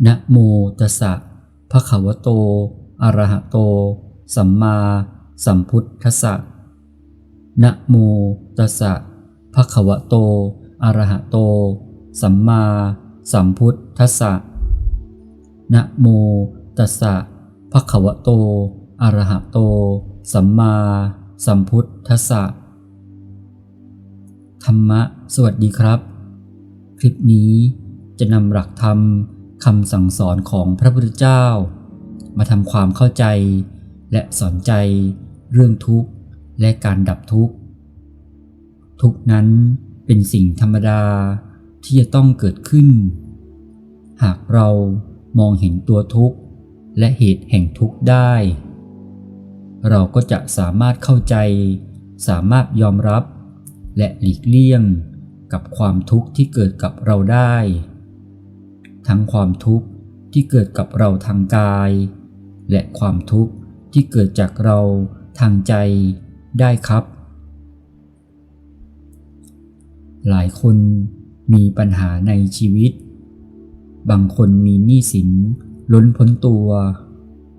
นะโมตัสสะภะคะวะโตอะระหะโตสัมมาสัมพุทธัสสะนะโมตัสสะภะคะวะโตอะระหะโตสัมมาสัมพุทธัสสะนะโมตัสสะภะคะวะโตอะระหะโตสัมมาสัมพุทธัสสะธรรมะสวัสดีครับคลิปนี้จะนำหลักธรรมคำสั่งสอนของพระพุทธเจ้ามาทำความเข้าใจและสอนใจเรื่องทุกข์และการดับทุกข์ทุกข์นั้นเป็นสิ่งธรรมดาที่จะต้องเกิดขึ้นหากเรามองเห็นตัวทุกข์และเหตุแห่งทุกข์ได้เราก็จะสามารถเข้าใจสามารถยอมรับและหลีกเลี่ยงกับความทุกข์ที่เกิดกับเราได้ทั้งความทุกข์ที่เกิดกับเราทางกายและความทุกข์ที่เกิดจากเราทางใจได้ครับหลายคนมีปัญหาในชีวิตบางคนมีหนี้สินล้นพ้นตัว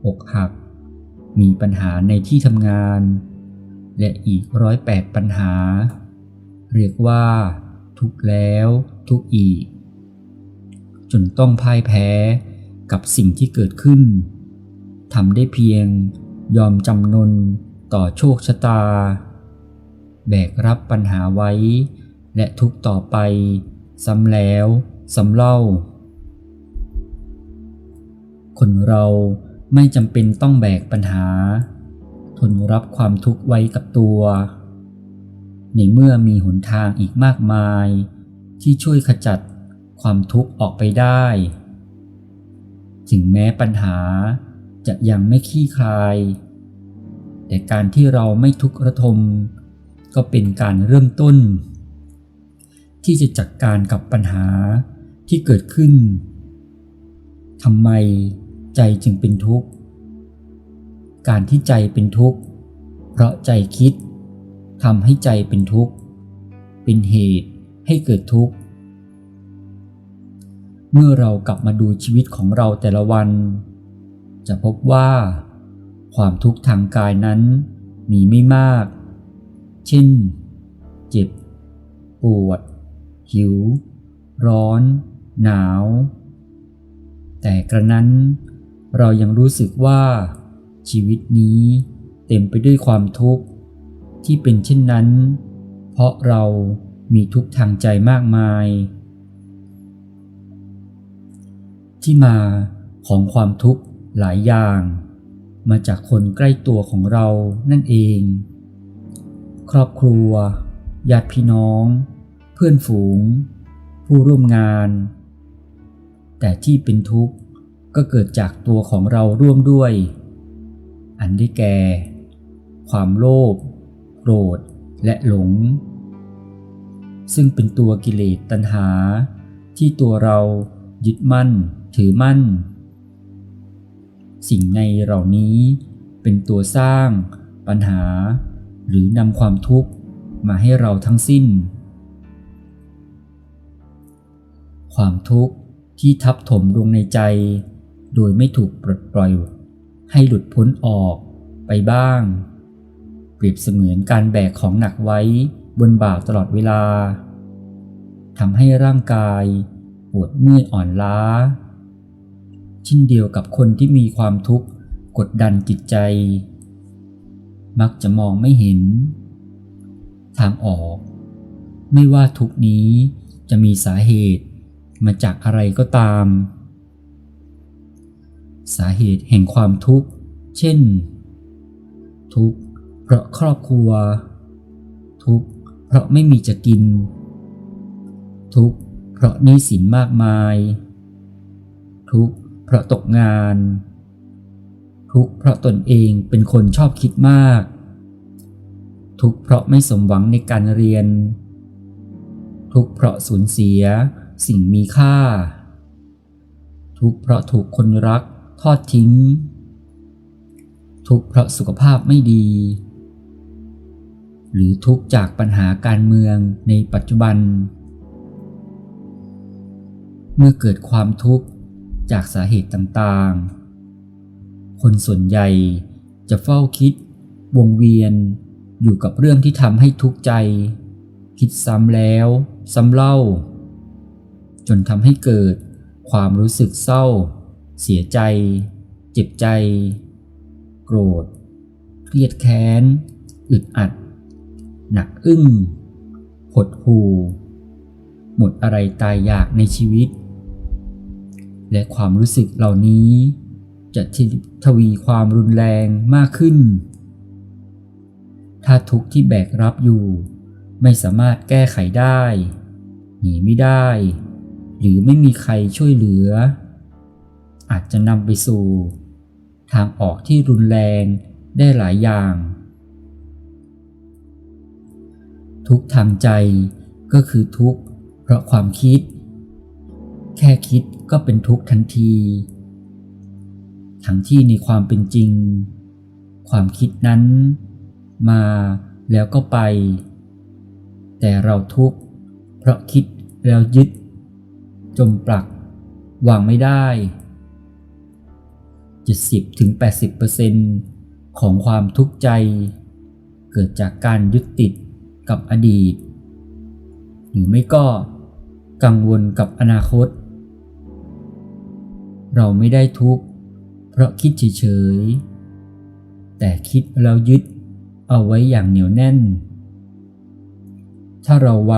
อกหักมีปัญหาในที่ทำงานและอีก108ปัญหาเรียกว่าทุกข์แล้วทุกข์อีกจนต้องพ่ายแพ้กับสิ่งที่เกิดขึ้นทำได้เพียงยอมจำนนต่อโชคชะตาแบกรับปัญหาไว้และทุกข์ต่อไปซ้ำแล้วซ้ำเล่าคนเราไม่จำเป็นต้องแบกปัญหาทนรับความทุกข์ไว้กับตัวในเมื่อมีหนทางอีกมากมายที่ช่วยขจัดความทุกข์ออกไปได้ถึงแม้ปัญหาจะยังไม่คลี่คลายแต่การที่เราไม่ทุกข์ระทมก็เป็นการเริ่มต้นที่จะจัดการกับปัญหาที่เกิดขึ้นทำไมใจจึงเป็นทุกข์การที่ใจเป็นทุกข์เพราะใจคิดทำให้ใจเป็นทุกข์เป็นเหตุให้เกิดทุกข์เมื่อเรากลับมาดูชีวิตของเราแต่ละวันจะพบว่าความทุกข์ทางกายนั้นมีไม่มากเช่นเจ็บปวดหิวร้อนหนาวแต่กระนั้นเรายังรู้สึกว่าชีวิตนี้เต็มไปด้วยความทุกข์ที่เป็นเช่นนั้นเพราะเรามีทุกข์ทางใจมากมายที่มาของความทุกข์หลายอย่างมาจากคนใกล้ตัวของเรานั่นเองครอบครัวญาติพี่น้องเพื่อนฝูงผู้ร่วมงานแต่ที่เป็นทุกข์ก็เกิดจากตัวของเราร่วมด้วยอันได้แก่ความโลภโกรธและหลงซึ่งเป็นตัวกิเลสตัณหาที่ตัวเรายึดมั่นถือมั่นสิ่งในเหล่านี้เป็นตัวสร้างปัญหาหรือนำความทุกข์มาให้เราทั้งสิ้นความทุกข์ที่ทับถมลงในใจโดยไม่ถูกปลดปล่อยให้หลุดพ้นออกไปบ้างเปรียบเสมือนการแบกของหนักไว้บนบ่าตลอดเวลาทำให้ร่างกายปวดเมื่อยอ่อนล้าเช่นเดียวกับคนที่มีความทุกข์กดดันจิตใจมักจะมองไม่เห็นทางออกไม่ว่าทุกข์นี้จะมีสาเหตุมาจากอะไรก็ตามสาเหตุแห่งความทุกข์เช่นทุกข์เพราะครอบครัวทุกข์เพราะไม่มีจะกินทุกข์เพราะหนี้สินมากมายทุกข์เพราะตกงานทุกข์เพราะตนเองเป็นคนชอบคิดมากทุกข์เพราะไม่สมหวังในการเรียนทุกข์เพราะสูญเสียสิ่งมีค่าทุกข์เพราะถูกคนรักทอดทิ้งทุกข์เพราะสุขภาพไม่ดีหรือทุกข์จากปัญหาการเมืองในปัจจุบันเมื่อเกิดความทุกข์ จากสาเหตุต่างๆคนส่วนใหญ่จะเฝ้าคิดวงเวียนอยู่กับเรื่องที่ทำให้ทุกข์ใจคิดซ้ำแล้วซ้ำเล่าจนทำให้เกิดความรู้สึกเศร้าเสียใจเจ็บใจโกรธเครียดแค้นอึดอัดหนักอึ้งหดหู่หมดอะไรตายอยากในชีวิตและความรู้สึกเหล่านี้จะทวีความรุนแรงมากขึ้นถ้าทุกข์ที่แบกรับอยู่ไม่สามารถแก้ไขได้หนีไม่ได้หรือไม่มีใครช่วยเหลืออาจจะนำไปสู่ทางออกที่รุนแรงได้หลายอย่างทุกข์ทางใจก็คือทุกข์เพราะความคิดแค่คิดก็เป็นทุกข์ทันทีทั้งที่ในความเป็นจริงความคิดนั้นมาแล้วก็ไปแต่เราทุกข์เพราะคิดแล้วยึดจมปลักวางไม่ได้ 70-80% ของความทุกข์ใจเกิดจากการยึดติดกับอดีตหรือไม่ก็กังวลกับอนาคตเราไม่ได้ทุกข์เพราะคิดเฉยๆแต่คิดแล้วยึดเอาไว้อย่างเหนียวแน่นถ้าเราว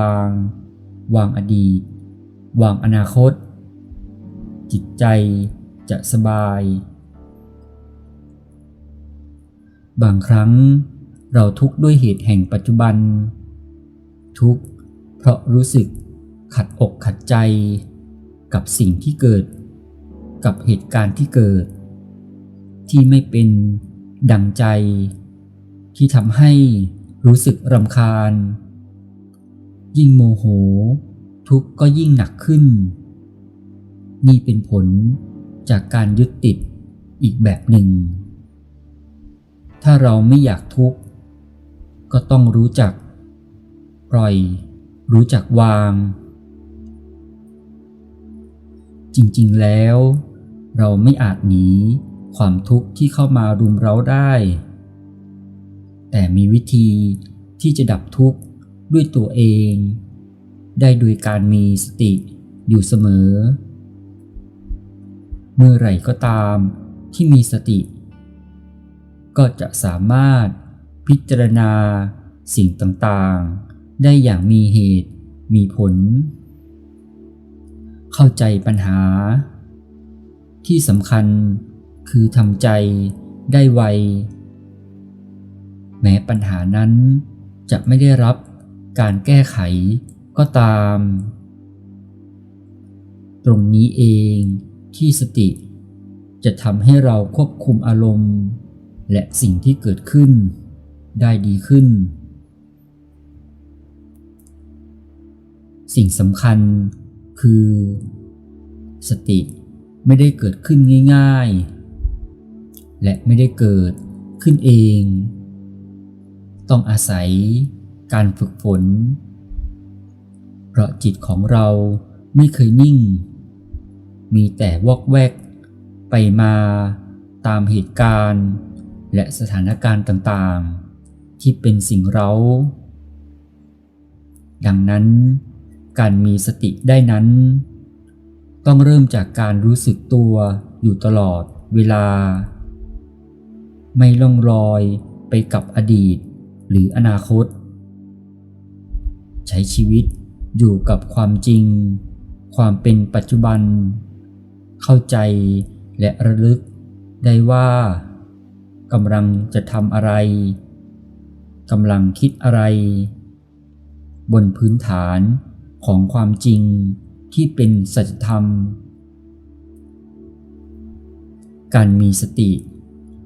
างอดีตวางอนาคตจิตใจจะสบายบางครั้งเราทุกข์ด้วยเหตุแห่งปัจจุบันทุกข์เพราะรู้สึกขัดอกขัดใจกับสิ่งที่เกิดกับเหตุการณ์ที่เกิดที่ไม่เป็นดังใจที่ทำให้รู้สึกรำคาญยิ่งโมโหทุกข์ก็ยิ่งหนักขึ้นนี่เป็นผลจากการยึดติดอีกแบบหนึ่งถ้าเราไม่อยากทุกข์ก็ต้องรู้จักปล่อยรู้จักวางจริงๆแล้วเราไม่อาจหนีความทุกข์ที่เข้ามารุมเร้าได้แต่มีวิธีที่จะดับทุกข์ด้วยตัวเองได้โดยการมีสติอยู่เสมอเมื่อไหร่ก็ตามที่มีสติก็จะสามารถพิจารณาสิ่งต่างๆได้อย่างมีเหตุมีผลเข้าใจปัญหาที่สำคัญคือทำใจได้ไวแม้ปัญหานั้นจะไม่ได้รับการแก้ไขก็ตามตรงนี้เองที่สติจะทำให้เราควบคุมอารมณ์และสิ่งที่เกิดขึ้นได้ดีขึ้นสิ่งสำคัญคือสติไม่ได้เกิดขึ้นง่ายๆและไม่ได้เกิดขึ้นเองต้องอาศัยการฝึกฝนเพราะจิตของเราไม่เคยนิ่งมีแต่วอกแวกไปมาตามเหตุการณ์และสถานการณ์ต่างๆที่เป็นสิ่งเร้าดังนั้นการมีสติได้นั้นต้องเริ่มจากการรู้สึกตัวอยู่ตลอดเวลาไม่ล่องลอยไปกับอดีตหรืออนาคตใช้ชีวิตอยู่กับความจริงความเป็นปัจจุบันเข้าใจและระลึกได้ว่ากำลังจะทำอะไรกำลังคิดอะไรบนพื้นฐานของความจริงที่เป็นสัจธรรมการมีสติ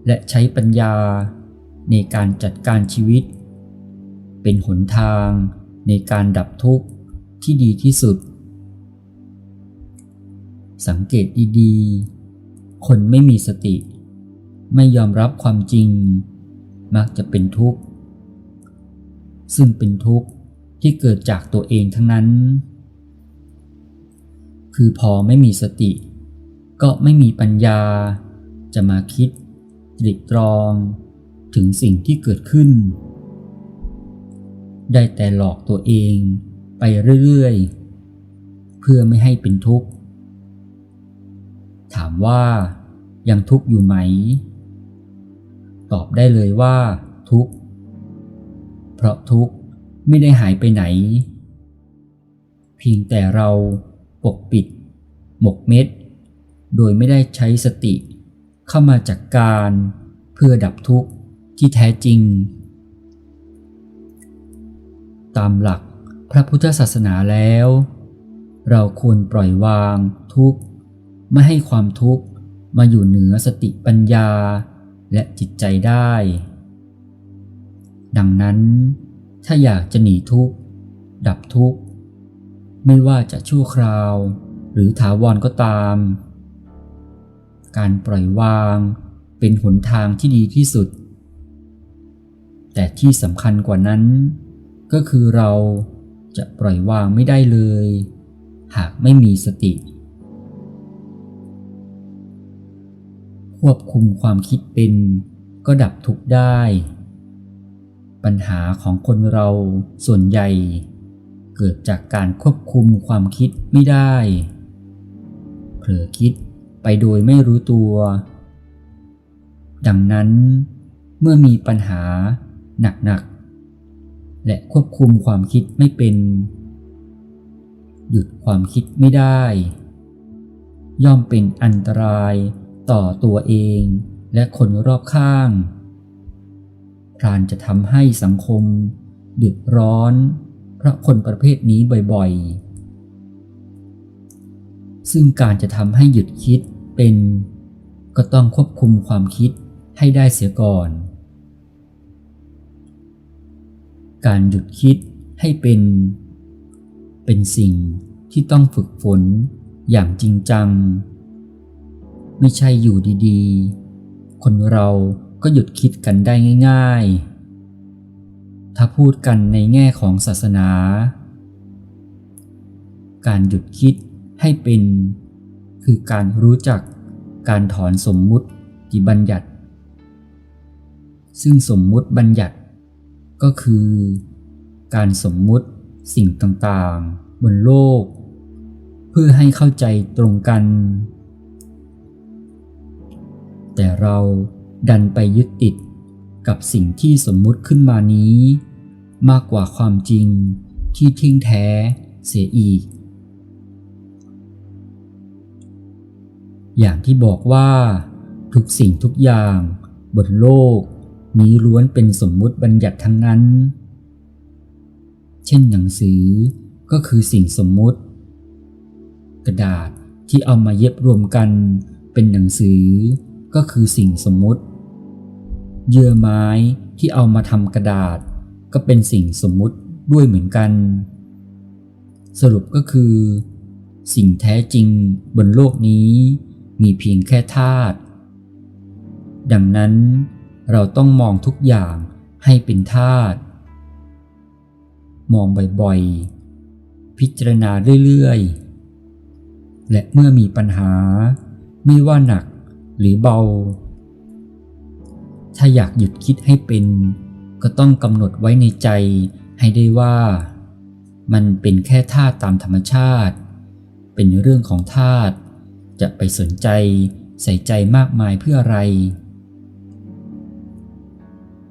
และใช้ปัญญาในการจัดการชีวิตเป็นหนทางในการดับทุกข์ที่ดีที่สุดสังเกตดีๆคนไม่มีสติไม่ยอมรับความจริงมักจะเป็นทุกข์ซึ่งเป็นทุกข์ที่เกิดจากตัวเองทั้งนั้นคือพอไม่มีสติ ก็ไม่มีปัญญาจะมาคิดตรึกตรองถึงสิ่งที่เกิดขึ้นได้แต่หลอกตัวเองไปเรื่อยๆเพื่อไม่ให้เป็นทุกข์ถามว่ายังทุกข์อยู่ไหมตอบได้เลยว่าทุกข์เพราะทุกข์ไม่ได้หายไปไหนเพียงแต่เราปกปิดหมกเม็ดโดยไม่ได้ใช้สติเข้ามาจัดการเพื่อดับทุกข์ที่แท้จริงตามหลักพระพุทธศาสนาแล้วเราควรปล่อยวางทุกข์ไม่ให้ความทุกข์มาอยู่เหนือสติปัญญาและจิตใจได้ดังนั้นถ้าอยากจะหนีทุกข์ดับทุกข์ไม่ว่าจะชั่วคราวหรือถาวรก็ตามการปล่อยวางเป็นหนทางที่ดีที่สุดแต่ที่สำคัญกว่านั้นก็คือเราจะปล่อยวางไม่ได้เลยหากไม่มีสติควบคุมความคิดเป็นก็ดับทุกข์ได้ปัญหาของคนเราส่วนใหญ่เกิดจากการควบคุมความคิดไม่ได้เผลอคิดไปโดยไม่รู้ตัวดังนั้นเมื่อมีปัญหาหนักๆและควบคุมความคิดไม่เป็นหยุดความคิดไม่ได้ย่อมเป็นอันตรายต่อตัวเองและคนรอบข้างพรานจะทำให้สังคมเดือดร้อนเพราะคนประเภทนี้บ่อยๆซึ่งการจะทำให้หยุดคิดเป็นก็ต้องควบคุมความคิดให้ได้เสียก่อนการหยุดคิดให้เป็นสิ่งที่ต้องฝึกฝนอย่างจริงจังไม่ใช่อยู่ดีๆคนเราก็หยุดคิดกันได้ง่ายๆถ้าพูดกันในแง่ของศาสนาการหยุดคิดให้เป็นคือการรู้จักการถอนสมมุติบัญญัติซึ่งสมมุติบัญญัติก็คือการสมมุติสิ่งต่างๆบนโลกเพื่อให้เข้าใจตรงกันแต่เราดันไปยึดติดกับสิ่งที่สมมุติขึ้นมานี้มากกว่าความจริงที่เที่ยงแท้เสียอีกอย่างที่บอกว่าทุกสิ่งทุกอย่างบนโลกนี้ล้วนเป็นสมมุติบัญญัติทั้งนั้นเช่นหนังสือก็คือสิ่งสมมุติกระดาษที่เอามาเย็บรวมกันเป็นหนังสือก็คือสิ่งสมมุติเยื่อไม้ที่เอามาทำกระดาษก็เป็นสิ่งสมมุติด้วยเหมือนกันสรุปก็คือสิ่งแท้จริงบนโลกนี้มีเพียงแค่ธาตุดังนั้นเราต้องมองทุกอย่างให้เป็นธาตุมองบ่อยๆพิจารณาเรื่อยๆและเมื่อมีปัญหาไม่ว่าหนักหรือเบาถ้าอยากหยุดคิดให้เป็นก็ต้องกำหนดไว้ในใจให้ได้ว่ามันเป็นแค่ธาตุตามธรรมชาติเป็นเรื่องของธาตุจะไปสนใจใส่ใจมากมายเพื่ออะไร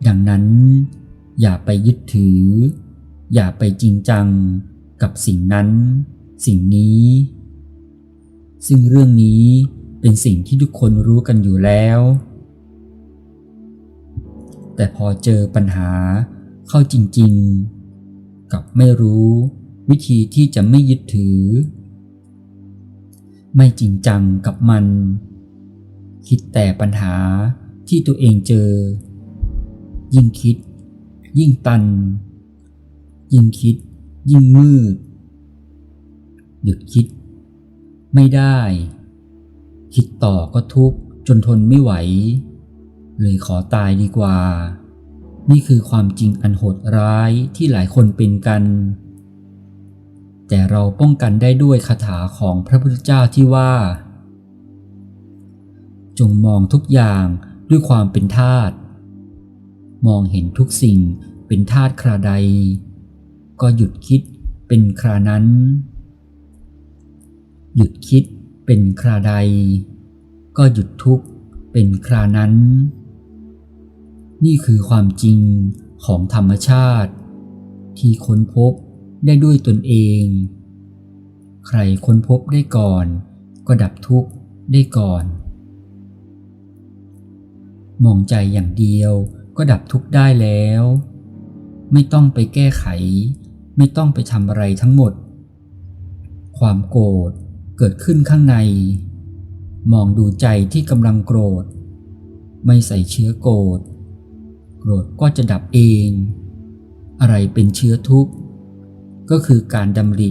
ดังนั้นอย่าไปยึดถืออย่าไปจริงจังกับสิ่งนั้นสิ่งนี้ซึ่งเรื่องนี้เป็นสิ่งที่ทุกคนรู้กันอยู่แล้วแต่พอเจอปัญหาเข้าจริงๆกับไม่รู้วิธีที่จะไม่ยึดถือไม่จริงจังกับมันคิดแต่ปัญหาที่ตัวเองเจอยิ่งคิดยิ่งตันยิ่งคิดยิ่งมืดหยุดคิดไม่ได้คิดต่อก็ทุกข์จนทนไม่ไหวเลยขอตายดีกว่านี่คือความจริงอันโหดร้ายที่หลายคนเป็นกันแต่เราป้องกันได้ด้วยคาถาของพระพุทธเจ้าที่ว่า จงมองทุกอย่างด้วยความเป็นธาตุมองเห็นทุกสิ่งเป็นธาตุคราใดก็หยุดคิดเป็นครานั้นหยุดคิดเป็นคราใดก็หยุดทุกข์เป็นครานั้นนี่คือความจริงของธรรมชาติที่ค้นพบได้ด้วยตนเองใครค้นพบได้ก่อนก็ดับทุกข์ได้ก่อนมองใจอย่างเดียวก็ดับทุกข์ได้แล้วไม่ต้องไปแก้ไขไม่ต้องไปทำอะไรทั้งหมดความโกรธเกิดขึ้นข้างในมองดูใจที่กำลังโกรธไม่ใส่เชื้อโกรธโกรธก็จะดับเองอะไรเป็นเชื้อทุกข์ก็คือการดำริ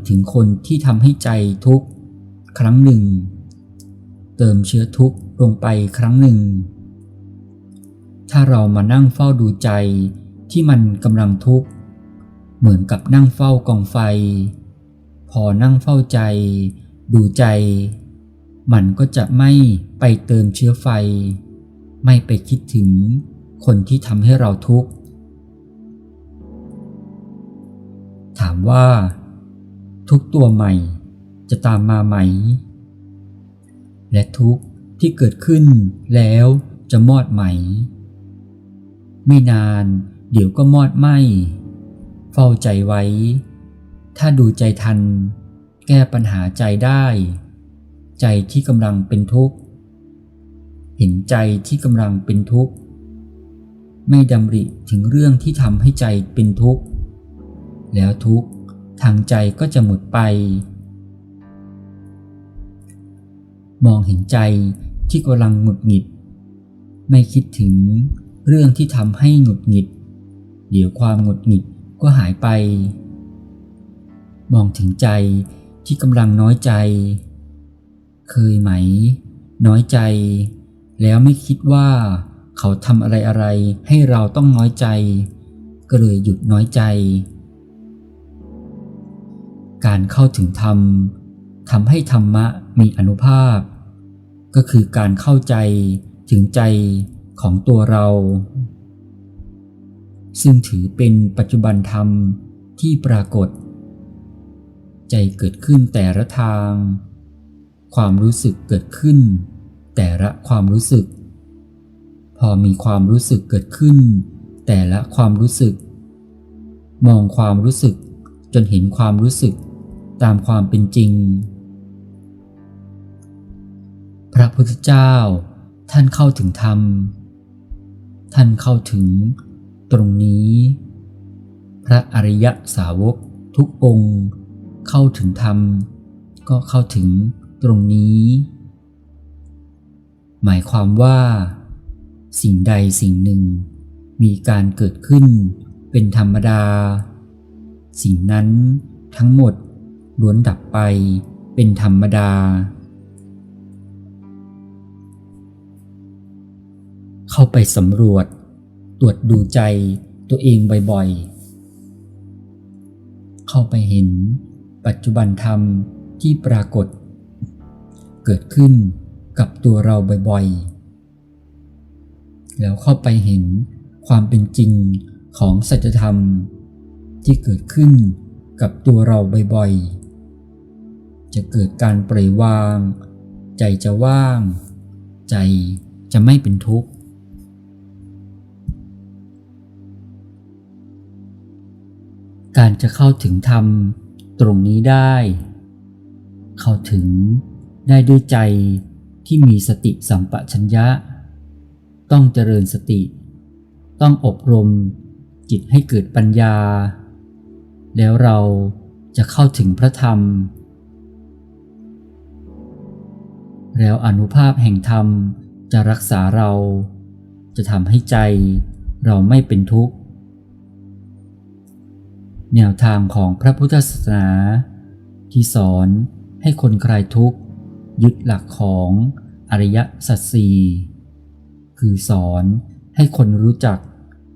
ถึงคนที่ทำให้ใจทุกข์ครั้งหนึ่งเติมเชื้อทุกข์ลงไปครั้งหนึ่งถ้าเรามานั่งเฝ้าดูใจที่มันกำลังทุกข์เหมือนกับนั่งเฝ้ากองไฟพอนั่งเฝ้าใจดูใจมันก็จะไม่ไปเติมเชื้อไฟไม่ไปคิดถึงคนที่ทำให้เราทุกข์ถามว่าทุกตัวใหม่จะตามมาไหมและทุกข์ที่เกิดขึ้นแล้วจะมอดไหมไม่นานเดี๋ยวก็มอดไหม้เฝ้าใจไว้ถ้าดูใจทันแก้ปัญหาใจได้ใจที่กำลังเป็นทุกข์เห็นใจที่กำลังเป็นทุกข์ไม่ดำริถึงเรื่องที่ทำให้ใจเป็นทุกข์แล้วทุกข์ทางใจก็จะหมดไปมองเห็นใจที่กำลังหงุดหงิดไม่คิดถึงเรื่องที่ทำให้หงุดหงิดเดี๋ยวความหงุดหงิดก็หายไปมองถึงใจที่กำลังน้อยใจเคยไหมน้อยใจแล้วไม่คิดว่าเขาทำอะไรให้เราต้องน้อยใจก็เลยหยุดน้อยใจการเข้าถึงธรรมทำให้ธรรมะมีอานุภาพก็คือการเข้าใจถึงใจของตัวเราซึ่งถือเป็นปัจจุบันธรรมที่ปรากฏใจเกิดขึ้นแต่ละทางความรู้สึกเกิดขึ้นแต่ละความรู้สึกพอมีความรู้สึกเกิดขึ้นแต่ละความรู้สึกมองความรู้สึกจนเห็นความรู้สึกตามความเป็นจริงพระพุทธเจ้าท่านเข้าถึงธรรมท่านเข้าถึงตรงนี้พระอริยสาวกทุกองค์เข้าถึงธรรมก็เข้าถึงตรงนี้หมายความว่าสิ่งใดสิ่งหนึ่งมีการเกิดขึ้นเป็นธรรมดาสิ่งนั้นทั้งหมดล้วนดับไปเป็นธรรมดาเข้าไปสำรวจตรวจดูใจตัวเองบ่อยๆเข้าไปเห็นปัจจุบันธรรมที่ปรากฏเกิดขึ้นกับตัวเราบ่อยๆแล้วเข้าไปเห็นความเป็นจริงของสัจธรรมที่เกิดขึ้นกับตัวเราบ่อยๆจะเกิดการปล่อยวางใจจะว่างใจจะไม่เป็นทุกข์การจะเข้าถึงธรรมตรงนี้ได้เข้าถึงได้ด้วยใจที่มีสติสัมปชัญญะต้องเจริญสติต้องอบรมจิตให้เกิดปัญญาแล้วเราจะเข้าถึงพระธรรมแล้วอานุภาพแห่งธรรมจะรักษาเราจะทำให้ใจเราไม่เป็นทุกข์แนวทางของพระพุทธศาสนาที่สอนให้คนคลายทุกข์ยึดหลักของอริยสัจสี่คือสอนให้คนรู้จัก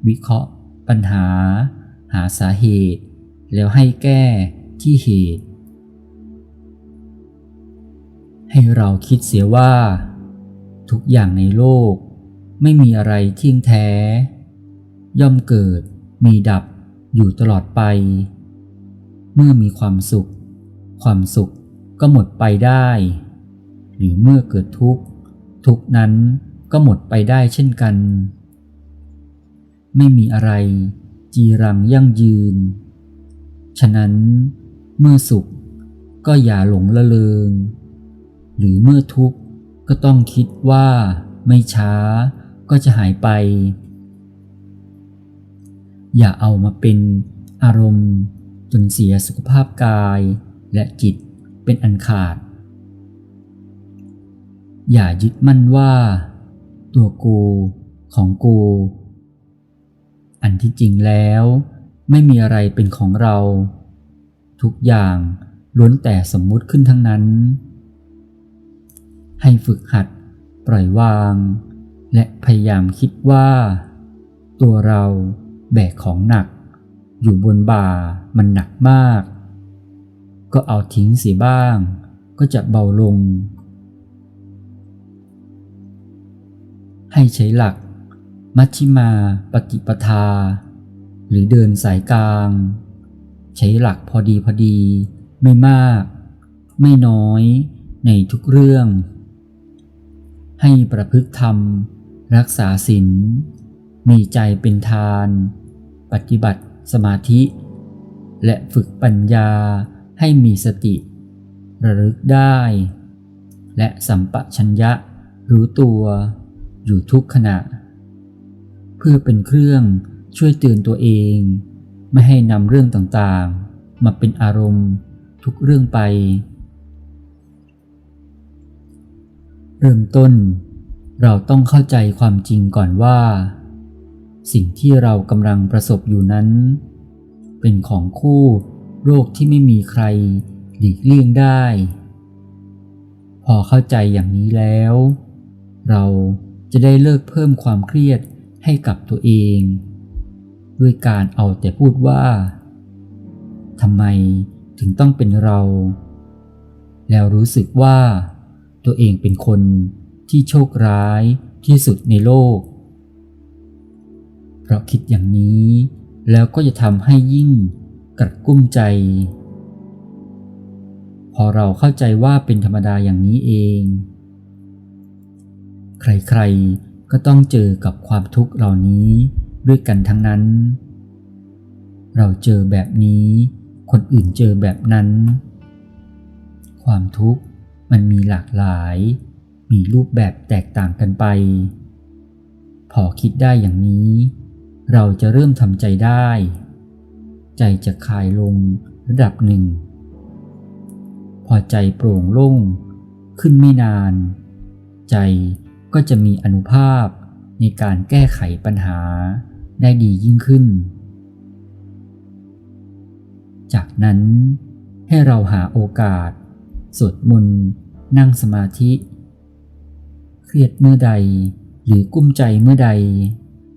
วิเคราะห์ปัญหาหาสาเหตุแล้วให้แก้ที่เหตุ ให้เราคิดเสียว่าทุกอย่างในโลกไม่มีอะไรเที่ยงแท้ย่อมเกิดมีดับอยู่ตลอดไปเมื่อมีความสุขความสุขก็หมดไปได้หรือเมื่อเกิดทุกข์ทุกข์นั้นก็หมดไปได้เช่นกันไม่มีอะไรจีรังยั่งยืนฉะนั้นเมื่อสุขก็อย่าหลงละเลงหรือเมื่อทุกข์ก็ต้องคิดว่าไม่ช้าก็จะหายไปอย่าเอามาเป็นอารมณ์จนเสียสุขภาพกายและจิตเป็นอันขาดอย่ายึดมั่นว่าตัวกูของกูอันที่จริงแล้วไม่มีอะไรเป็นของเราทุกอย่างล้วนแต่สมมุติขึ้นทั้งนั้นให้ฝึกหัดปล่อยวางและพยายามคิดว่าตัวเราแบกของหนักอยู่บนบ่ามันหนักมากก็เอาทิ้งเสียบ้างก็จะเบาลงให้ใช้หลักมัชฌิมาปฏิปทาหรือเดินสายกลางใช้หลักพอดีไม่มากไม่น้อยในทุกเรื่องให้ประพฤติธรรมรักษาศีลมีใจเป็นทานปฏิบัติสมาธิและฝึกปัญญาให้มีสติระลึกได้และสัมปชัญญะรู้ตัวอยู่ทุกขณะเพื่อเป็นเครื่องช่วยเตือนตัวเองไม่ให้นำเรื่องต่างๆมาเป็นอารมณ์ทุกเรื่องไปเริ่มต้นเราต้องเข้าใจความจริงก่อนว่าสิ่งที่เรากำลังประสบอยู่นั้นเป็นของคู่โรคที่ไม่มีใครหลีกเลี่ยงได้พอเข้าใจอย่างนี้แล้วเราจะได้เลิกเพิ่มความเครียดให้กับตัวเองด้วยการเอาแต่พูดว่าทำไมถึงต้องเป็นเราแล้วรู้สึกว่าตัวเองเป็นคนที่โชคร้ายที่สุดในโลกเพราะคิดอย่างนี้แล้วก็จะทำให้ยิ่งกระกุ้มใจพอเราเข้าใจว่าเป็นธรรมดาอย่างนี้เองใครๆก็ต้องเจอกับความทุกข์เหล่านี้ด้วยกันทั้งนั้นเราเจอแบบนี้คนอื่นเจอแบบนั้นความทุกข์มันมีหลากหลายมีรูปแบบแตกต่างกันไปพอคิดได้อย่างนี้เราจะเริ่มทำใจได้ใจจะคลายลงระดับหนึ่งพอใจโปร่งโล่งขึ้นไม่นานใจก็จะมีอานุภาพในการแก้ไขปัญหาได้ดียิ่งขึ้นจากนั้นให้เราหาโอกาสสวดมนต์นั่งสมาธิเครียดเมื่อใดหรือกุ้มใจเมื่อใด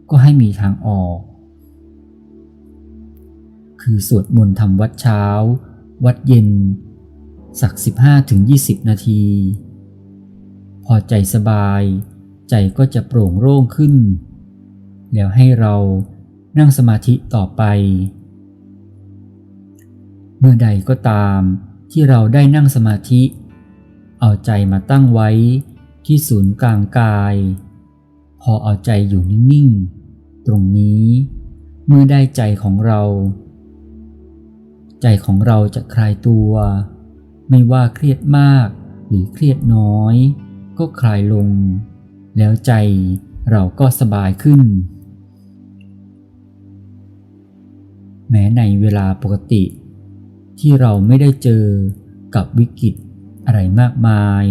ก็ให้มีทางออกคือสวดมนต์ทำวัดเช้าวัดเย็นสัก 15-20 นาทีพอใจสบายใจก็จะโปร่งโล่งขึ้นแล้วให้เรานั่งสมาธิต่อไปเมื่อใดก็ตามที่เราได้นั่งสมาธิเอาใจมาตั้งไว้ที่ศูนย์กลางกายพอเอาใจอยู่นิ่งๆตรงนี้เมื่อได้ใจของเราจะคลายตัวไม่ว่าเครียดมากหรือเครียดน้อยก็คลายลงแล้วใจเราก็สบายขึ้นแม้ในเวลาปกติที่เราไม่ได้เจอกับวิกฤตอะไรมากมาย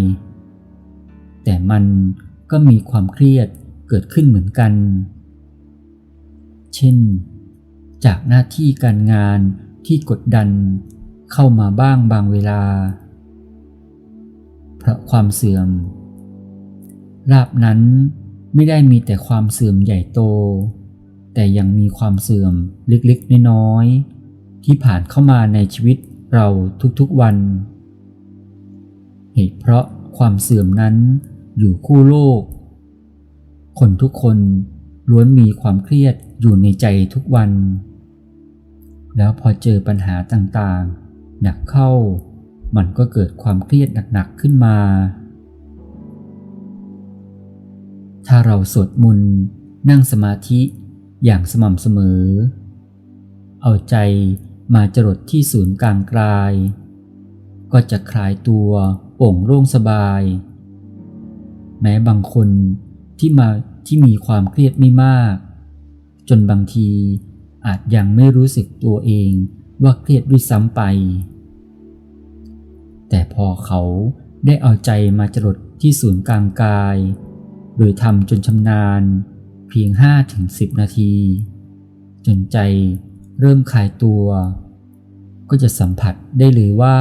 แต่มันก็มีความเครียดเกิดขึ้นเหมือนกันเช่นจากหน้าที่การงานที่กดดันเข้ามาบ้างบางเวลาเพราะความเสื่อมลาภนั้นไม่ได้มีแต่ความเสื่อมใหญ่โตแต่ยังมีความเสื่อมเล็กๆน้อยๆที่ผ่านเข้ามาในชีวิตเราทุกๆวันเหตุเพราะ ความเสื่อมนั้นอยู่คู่โลกคนทุกคนล้วนมีความเครียดอยู่ในใจทุกวันแล้วพอเจอปัญหาต่างๆหนักเข้ามันก็เกิดความเครียดหนักๆขึ้นมาถ้าเราสวดมนต์นั่งสมาธิอย่างสม่ำเสมอเอาใจมาจรดที่ศูนย์กลางกายก็จะคลายตัวโปร่งโล่งสบายแม้บางคนที่มีความเครียดไม่มากจนบางทีอาจยังไม่รู้สึกตัวเองว่าเครียดด้วยซ้ำไปแต่พอเขาได้เอาใจมาจรดที่ศูนย์กลางกายโดยทำจนชำนาญเพียง 5-10 นาทีจนใจเริ่มคลายตัวก็จะสัมผัสได้เลยว่า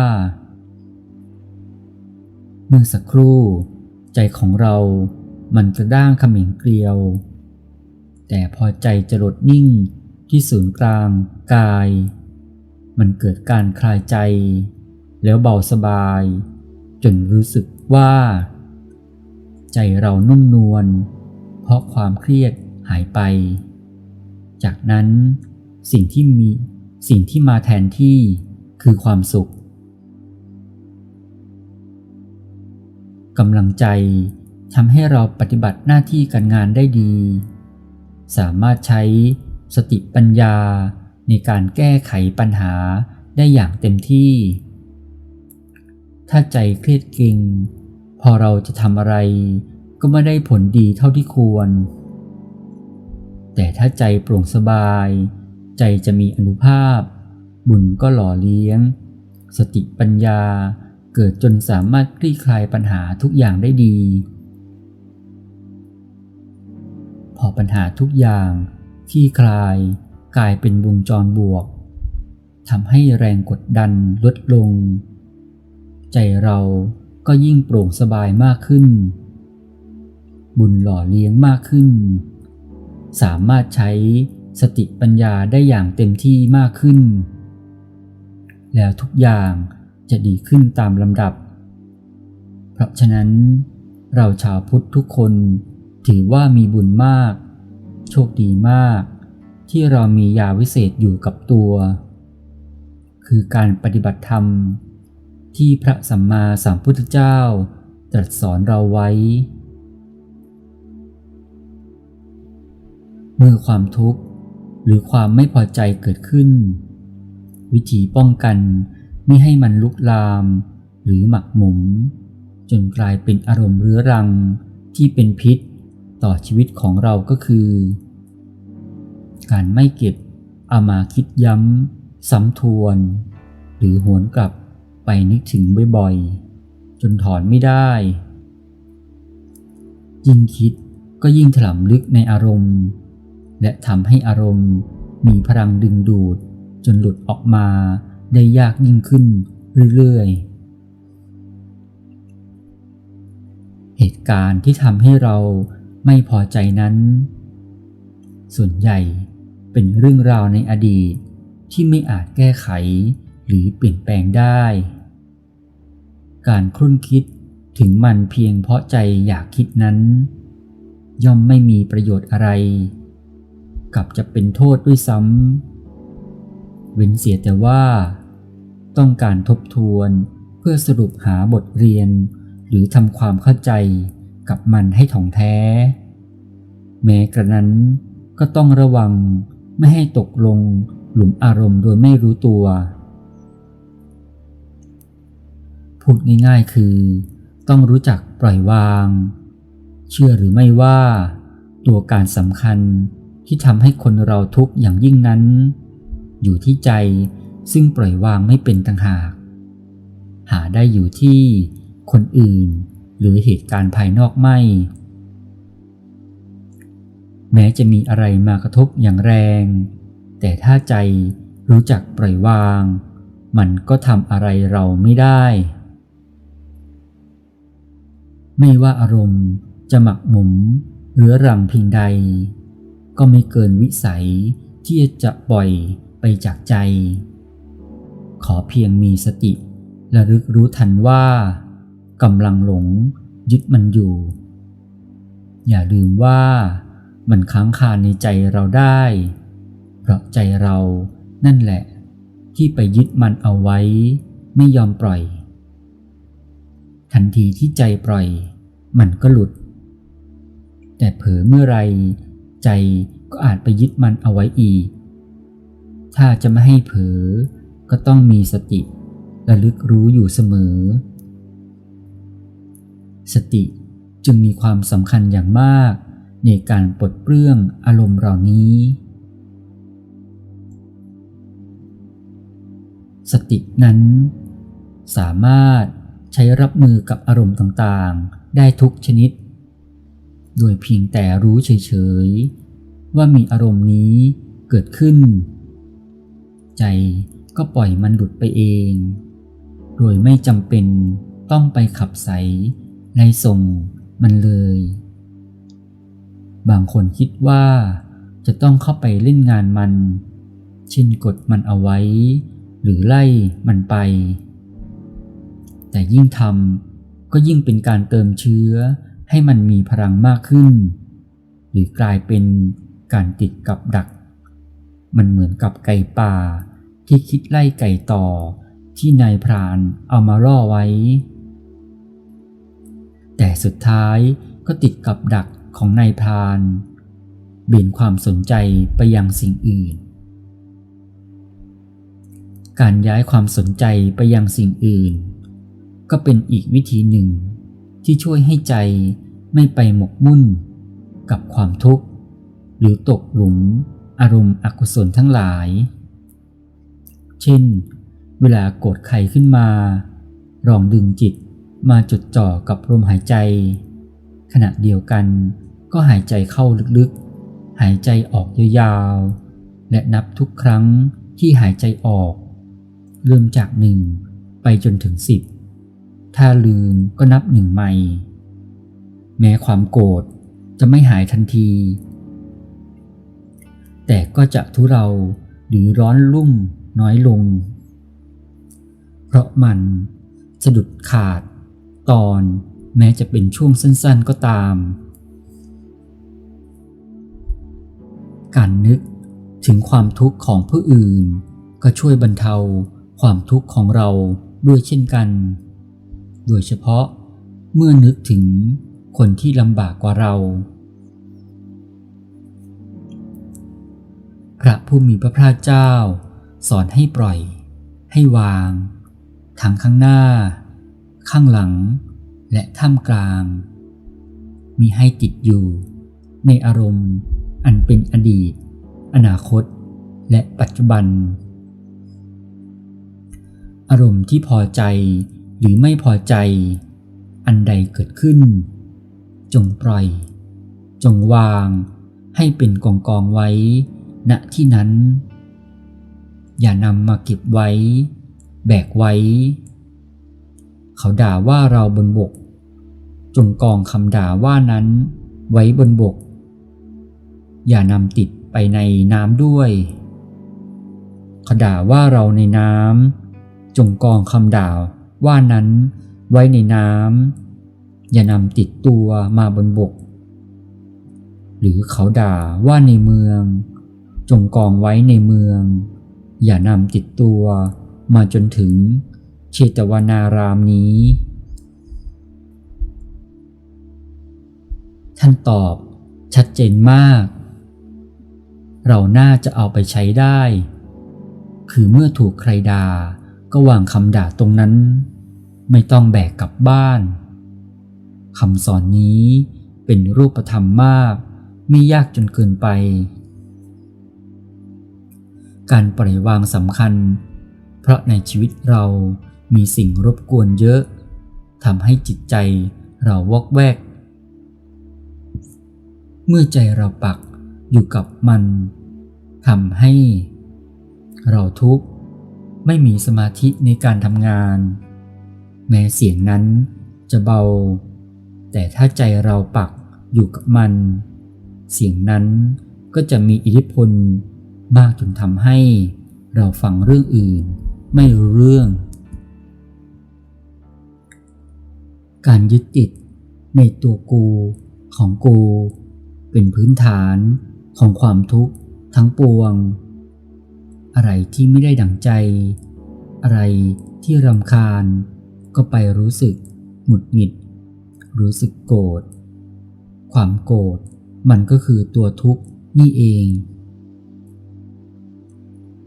เมื่อสักครู่ใจของเรามันกระด้างเขม็งเกลียวแต่พอใจจรดนิ่งที่ศูนย์กลางกายมันเกิดการคลายใจแล้วเบาสบายจนรู้สึกว่าใจเรานุ่มนวลเพราะความเครียดหายไปจากนั้นสิ่งที่มาแทนที่คือความสุขกำลังใจทำให้เราปฏิบัติหน้าที่การงานได้ดีสามารถใช้สติปัญญาในการแก้ไขปัญหาได้อย่างเต็มที่ถ้าใจเครียดเกร็งพอเราจะทำอะไรก็ไม่ได้ผลดีเท่าที่ควรแต่ถ้าใจโปร่งสบายใจจะมีอานุภาพบุญก็หล่อเลี้ยงสติปัญญาเกิดจนสามารถคลี่คลายปัญหาทุกอย่างได้ดีพอปัญหาทุกอย่างคลี่คลายกลายเป็นวงจรบวกทำให้แรงกดดันลดลงใจเราก็ยิ่งโปร่งสบายมากขึ้นบุญหล่อเลี้ยงมากขึ้นสามารถใช้สติปัญญาได้อย่างเต็มที่มากขึ้นแล้วทุกอย่างจะดีขึ้นตามลำดับเพราะฉะนั้นเราชาวพุทธทุกคนถือว่ามีบุญมากโชคดีมากที่เรามียาวิเศษอยู่กับตัวคือการปฏิบัติธรรมที่พระสัมมาสัมพุทธเจ้าตรัสสอนเราไว้เมื่อความทุกข์หรือความไม่พอใจเกิดขึ้นวิธีป้องกันไม่ให้มันลุกลามหรือหมักหมมจนกลายเป็นอารมณ์เรื้อรังที่เป็นพิษต่อชีวิตของเราก็คือการไม่เก็บเอามาคิดย้ำซ้ำทวนหรือหวนกลับไปนึกถึงบ่อยๆจนถอนไม่ได้ยิ่งคิดก็ยิ่งถลำลึกในอารมณ์และทำให้อารมณ์มีพลังดึงดูดจนหลุดออกมาได้ยากยิ่งขึ้นเรื่อยๆเหตุการณ์ที่ทำให้เราไม่พอใจนั้นส่วนใหญ่เป็นเรื่องราวในอดีตที่ไม่อาจแก้ไขหรือเปลี่ยนแปลงได้การครุ่นคิดถึงมันเพียงเพราะใจอยากคิดนั้นย่อมไม่มีประโยชน์อะไรกลับจะเป็นโทษด้วยซ้ำเว้นเสียแต่ว่าต้องการทบทวนเพื่อสรุปหาบทเรียนหรือทำความเข้าใจกับมันให้ถ่องแท้แม้กระนั้นก็ต้องระวังไม่ให้ตกลงหลุมอารมณ์โดยไม่รู้ตัวพูดง่ายๆคือต้องรู้จักปล่อยวางเชื่อหรือไม่ว่าตัวการสำคัญที่ทำให้คนเราทุกข์อย่างยิ่งนั้นอยู่ที่ใจซึ่งปล่อยวางไม่เป็นต่างหากหาได้อยู่ที่คนอื่นหรือเหตุการณ์ภายนอกไม่แม้จะมีอะไรมากระทบอย่างแรงแต่ถ้าใจรู้จักปล่อยวางมันก็ทำอะไรเราไม่ได้ไม่ว่าอารมณ์จะหมักหมมเรื้อรังเพียงใดก็ไม่เกินวิสัยที่จะปล่อยไปจากใจขอเพียงมีสติระลึกรู้ทันว่าก กำลังหลงยึดมันอยู่ อย่าลืมว่ามันค้างคาในใจเราได้เพราะใจเรานั่นแหละที่ไปยึดมันเอาไว้ไม่ยอมปล่อยทันทีที่ใจปล่อยมันก็หลุดแต่เผลอเมื่อไรใจก็อาจไปยึดมันเอาไว้อีกถ้าจะไม่ให้เผลอก็ต้องมีสติระลึกรู้อยู่เสมอสติจึงมีความสำคัญอย่างมากในการปลดเปลื้องอารมณ์เหล่านี้สตินั้นสามารถใช้รับมือกับอารมณ์ต่างๆได้ทุกชนิดโดยเพียงแต่รู้เฉยๆว่ามีอารมณ์นี้เกิดขึ้นใจก็ปล่อยมันหลุดไปเองโดยไม่จำเป็นต้องไปขับไสไล่ส่งมันเลยบางคนคิดว่าจะต้องเข้าไปเล่นงานมันเช่นกดมันเอาไว้หรือไล่มันไปแต่ยิ่งทำก็ยิ่งเป็นการเติมเชื้อให้มันมีพลังมากขึ้นหรือกลายเป็นการติดกับดักมันเหมือนกับไก่ป่าที่คิดไล่ไก่ต่อที่นายพรานเอามาล่อไว้แต่สุดท้ายก็ติดกับดักของนายพรานเบี่ยงความสนใจไปยังสิ่งอื่นการย้ายความสนใจไปยังสิ่งอื่นก็เป็นอีกวิธีหนึ่งที่ช่วยให้ใจไม่ไปหมกมุ่นกับความทุกข์หรือตกหลุมอารมณ์อกุศลทั้งหลายเช่นเวลาโกรธใครขึ้นมาลองดึงจิตมาจดจ่อกับลมหายใจขณะเดียวกันก็หายใจเข้าลึกๆหายใจออกยาวๆและนับทุกครั้งที่หายใจออกเริ่มจาก1ไปจนถึง10ถ้าลืมก็นับ1ใหม่แม้ความโกรธจะไม่หายทันทีแต่ก็จะทุเลาหรือร้อนรุ่มน้อยลงเพราะมันสะดุดขาดตอนแม้จะเป็นช่วงสั้นๆก็ตามการนึกถึงความทุกข์ของผู้อื่นก็ช่วยบรรเทาความทุกข์ของเราด้วยเช่นกันโดยเฉพาะเมื่อนึกถึงคนที่ลำบากกว่าเราพระผู้มีพระภาคเจ้าสอนให้ปล่อยให้วางทั้งข้างหน้าข้างหลังและท่ามกลางมิให้ติดอยู่ในอารมณ์อันเป็นอดีตอนาคตและปัจจุบันอารมณ์ที่พอใจหรือไม่พอใจอันใดเกิดขึ้นจงปล่อยจงวางให้เป็นกองไว้ณที่นั้นอย่านำมาเก็บไว้แบกไว้เขาด่าว่าเราบนบกจงกองคำด่าว่านั้นไว้บนบกอย่านำติดไปในน้ำด้วยเขาด่าว่าเราในน้ำจงกองคำด่าว่านั้นไว้ในน้ำอย่านำติดตัวมาบนบกหรือเขาด่าว่าในเมืองจงกองไว้ในเมืองอย่านำติดตัวมาจนถึงเชตวนารามนี้ท่านตอบชัดเจนมากเราน่าจะเอาไปใช้ได้คือเมื่อถูกใครด่าก็วางคำด่าตรงนั้นไม่ต้องแบกกลับบ้านคำสอนนี้เป็นรูปธรรมมากไม่ยากจนเกินไปการปล่อยวางสำคัญเพราะในชีวิตเรามีสิ่งรบกวนเยอะทำให้จิตใจเราวอกแวกเมื่อใจเราปักอยู่กับมันทำให้เราทุกข์ไม่มีสมาธิในการทำงานแม้เสียงนั้นจะเบาแต่ถ้าใจเราปักอยู่กับมันเสียงนั้นก็จะมีอิทธิพลมากจนทำให้เราฟังเรื่องอื่นไม่รู้เรื่อง การยึดติดในตัวกูของกูเป็นพื้นฐานของความทุกข์ทั้งปวงอะไรที่ไม่ได้ดั่งใจอะไรที่รำคาญก็ไปรู้สึกหงุดหงิดรู้สึกโกรธความโกรธมันก็คือตัวทุกข์นี่เอง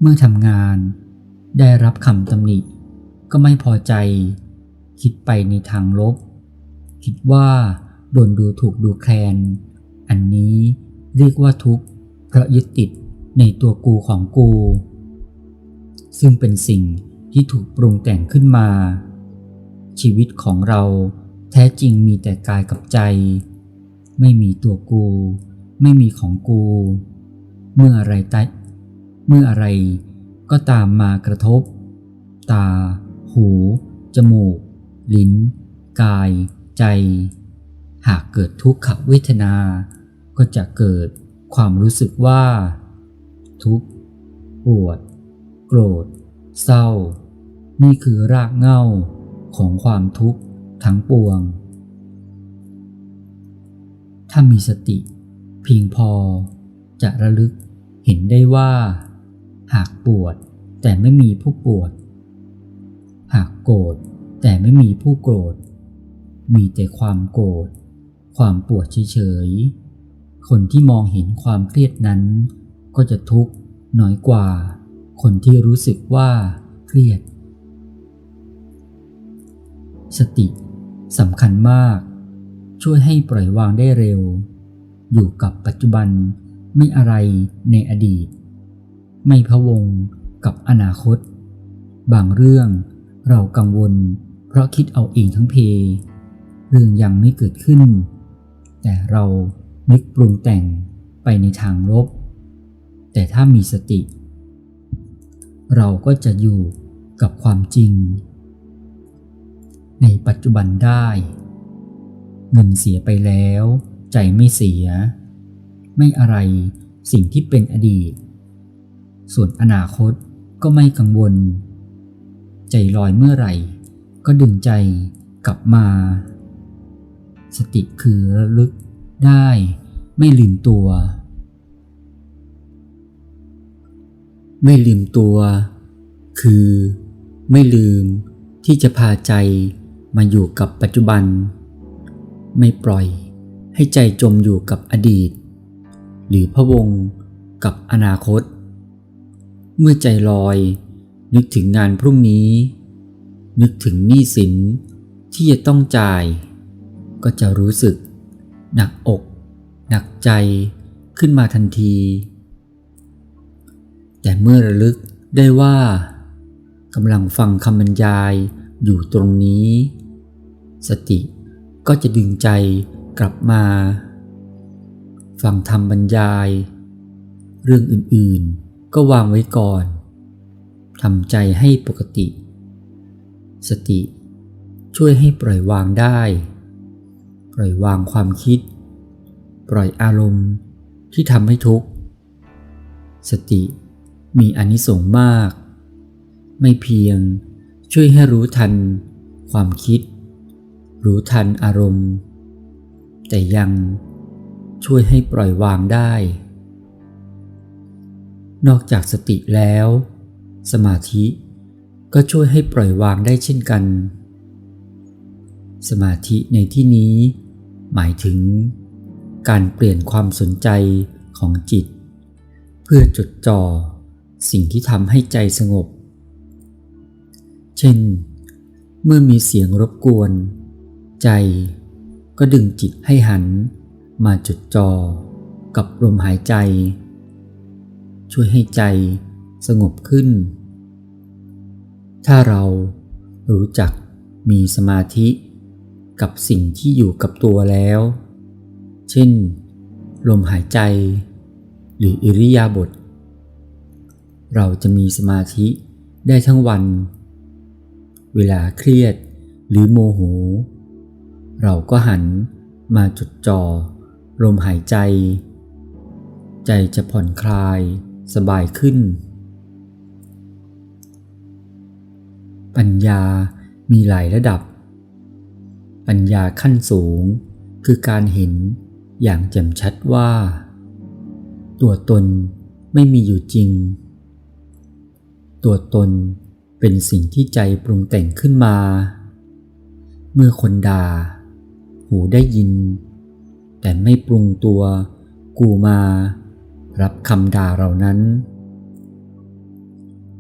เมื่อทำงานได้รับคำตำหนิก็ไม่พอใจคิดไปในทางลบคิดว่าโดนดูถูกดูแคลนอันนี้เรียกว่าทุกข์เพราะยึดติดในตัวกูของกูซึ่งเป็นสิ่งที่ถูกปรุงแต่งขึ้นมาชีวิตของเราแท้จริงมีแต่กายกับใจไม่มีตัวกูไม่มีของกูเมื่ออะไรก็ตามมากระทบตาหูจมูกลิ้นกายใจหากเกิดทุกขเวทนาก็จะเกิดความรู้สึกว่าทุกข์ปวดโกรธเศร้านี่คือรากเหง้าของความทุกข์ทั้งปวงถ้ามีสติเพียงพอจะระลึกเห็นได้ว่าหากปวดแต่ไม่มีผู้ปวดหากโกรธแต่ไม่มีผู้โกรธมีแต่ความโกรธความปวดเฉยๆคนที่มองเห็นความเครียดนั้นก็จะทุกข์น้อยกว่าคนที่รู้สึกว่าเครียดสติสำคัญมากช่วยให้ปล่อยวางได้เร็วอยู่กับปัจจุบันไม่อะไรในอดีตไม่พะวงกับอนาคตบางเรื่องเรากังวลเพราะคิดเอาเองทั้งเพเรื่องยังไม่เกิดขึ้นแต่เรานึกปรุงแต่งไปในทางลบแต่ถ้ามีสติเราก็จะอยู่กับความจริงในปัจจุบันได้เงินเสียไปแล้วใจไม่เสียไม่อะไรสิ่งที่เป็นอดีตส่วนอนาคตก็ไม่กังวลใจลอยเมื่อไหร่ก็ดึงใจกลับมาสติคือระลึกได้ไม่ลืมตัวคือไม่ลืมที่จะพาใจมาอยู่กับปัจจุบันไม่ปล่อยให้ใจจมอยู่กับอดีตหรือพะวงกับอนาคตเมื่อใจลอยนึกถึงงานพรุ่งนี้นึกถึงหนี้สินที่จะต้องจ่ายก็จะรู้สึกหนักอกหนักใจขึ้นมาทันทีแต่เมื่อระลึกได้ว่ากำลังฟังคำบรรยายอยู่ตรงนี้สติก็จะดึงใจกลับมาฟังธรรมบรรยายเรื่องอื่นๆก็วางไว้ก่อนทำใจให้ปกติสติช่วยให้ปล่อยวางได้ปล่อยวางความคิดปล่อยอารมณ์ที่ทำให้ทุกข์สติมีอานิสงส์มากไม่เพียงช่วยให้รู้ทันความคิดรู้ทันอารมณ์แต่ยังช่วยให้ปล่อยวางได้นอกจากสติแล้วสมาธิก็ช่วยให้ปล่อยวางได้เช่นกันสมาธิในที่นี้หมายถึงการเปลี่ยนความสนใจของจิตเพื่อจดจ่อสิ่งที่ทำให้ใจสงบเช่นเมื่อมีเสียงรบกวนใจก็ดึงจิตให้หันมาจดจ่อกับลมหายใจช่วยให้ใจสงบขึ้นถ้าเรารู้จักมีสมาธิกับสิ่งที่อยู่กับตัวแล้วเช่นลมหายใจหรืออิริยาบถเราจะมีสมาธิได้ทั้งวันเวลาเครียดหรือโมโหเราก็หันมาจดจ่อลมหายใจใจจะผ่อนคลายสบายขึ้นปัญญามีหลายระดับ ปัญญาขั้นสูงคือการเห็นอย่างแจ่มชัดว่าตัวตนไม่มีอยู่จริงตัวตนเป็นสิ่งที่ใจปรุงแต่งขึ้นมาเมื่อคนด่าหูได้ยินแต่ไม่ปรุงตัวกูมารับคำด่าเหล่านั้น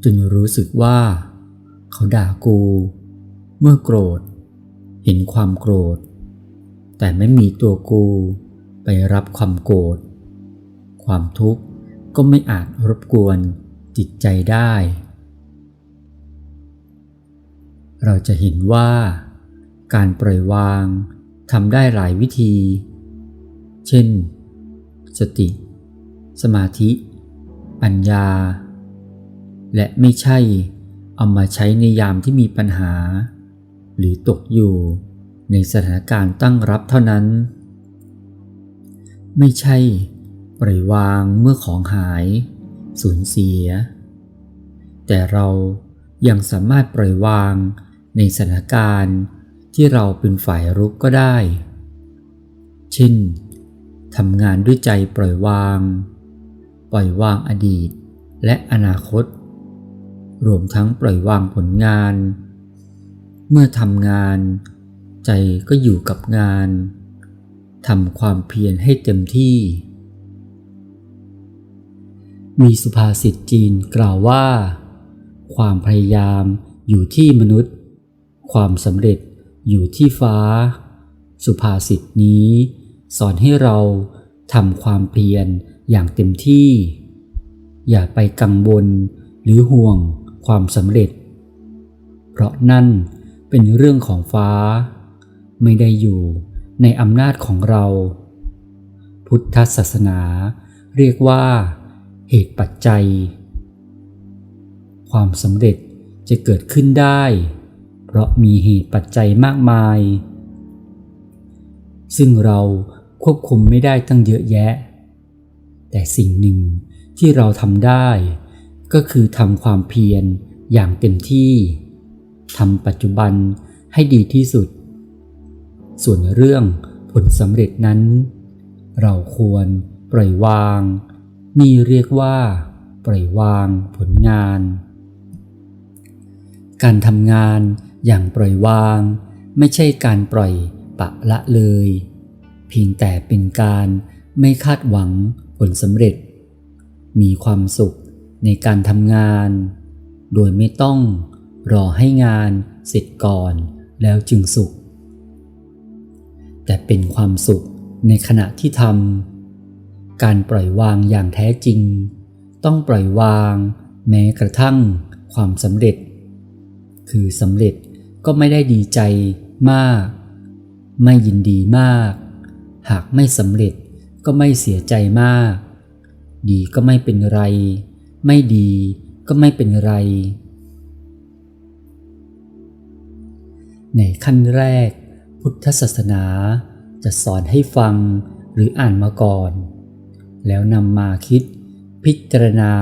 จนรู้สึกว่าเขาด่ากูเมื่อโกรธเห็นความโกรธแต่ไม่มีตัวกูไปรับความโกรธความทุกข์ก็ไม่อาจรบกวนจิตใจได้เราจะเห็นว่าการปล่อยวางทำได้หลายวิธีเช่นสติสมาธิปัญญาและไม่ใช่เอามาใช้ในยามที่มีปัญหาหรือตกอยู่ในสถานการณ์ตั้งรับเท่านั้นไม่ใช่ปล่อยวางเมื่อของหายสูญเสียแต่เรายังสามารถปล่อยวางในสถานการณ์ที่เราเป็นฝ่ายรุกก็ได้เช่นทำงานด้วยใจปล่อยวางอดีตและอนาคตรวมทั้งปล่อยวางผลงานเมื่อทำงานใจก็อยู่กับงานทำความเพียรให้เต็มที่มีสุภาษิตจีนกล่าวว่าความพยายามอยู่ที่มนุษย์ความสำเร็จอยู่ที่ฟ้าสุภาษิตนี้สอนให้เราทำความเพียรอย่างเต็มที่อย่าไปกังวลหรือห่วงความสำเร็จเพราะนั่นเป็นเรื่องของฟ้าไม่ได้อยู่ในอำนาจของเราพุทธศาสนาเรียกว่าเหตุปัจจัยความสำเร็จจะเกิดขึ้นได้เพราะมีเหตุปัจจัยมากมายซึ่งเราควบคุมไม่ได้ตั้งเยอะแยะแต่สิ่งหนึ่งที่เราทำได้ก็คือทำความเพียรอย่างเต็มที่ทำปัจจุบันให้ดีที่สุดส่วนเรื่องผลสำเร็จนั้นเราควรปล่อยวางนี่เรียกว่าปล่อยวางผลงานการทำงานอย่างปล่อยวางไม่ใช่การปล่อยปละละเลยเพียงแต่เป็นการไม่คาดหวังผลสำเร็จมีความสุขในการทำงานโดยไม่ต้องรอให้งานเสร็จก่อนแล้วจึงสุขแต่เป็นความสุขในขณะที่ทำการปล่อยวางอย่างแท้จริงต้องปล่อยวางแม้กระทั่งความสำเร็จคือสำเร็จก็ไม่ได้ดีใจมากไม่ยินดีมากหากไม่สำเร็จก็ไม่เสียใจมากดีก็ไม่เป็นไรไม่ดีก็ไม่เป็นไรในขั้นแรกพุทธศาสนาจะสอนให้ฟังหรืออ่านมาก่อนแล้วนำมาคิดพิจารณา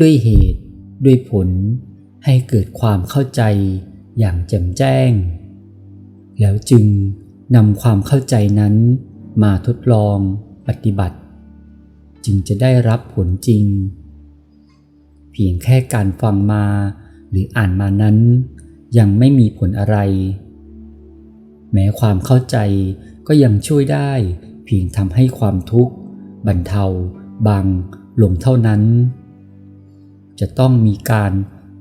ด้วยเหตุด้วยผลให้เกิดความเข้าใจอย่างแจ่มแจ้งแล้วจึงนำความเข้าใจนั้นมาทดลองปฏิบัติจึงจะได้รับผลจริงเพียงแค่การฟังมาหรืออ่านมานั้นยังไม่มีผลอะไรแม้ความเข้าใจก็ยังช่วยได้เพียงทำให้ความทุกข์บรรเทาเบาลงเท่านั้นจะต้องมีการ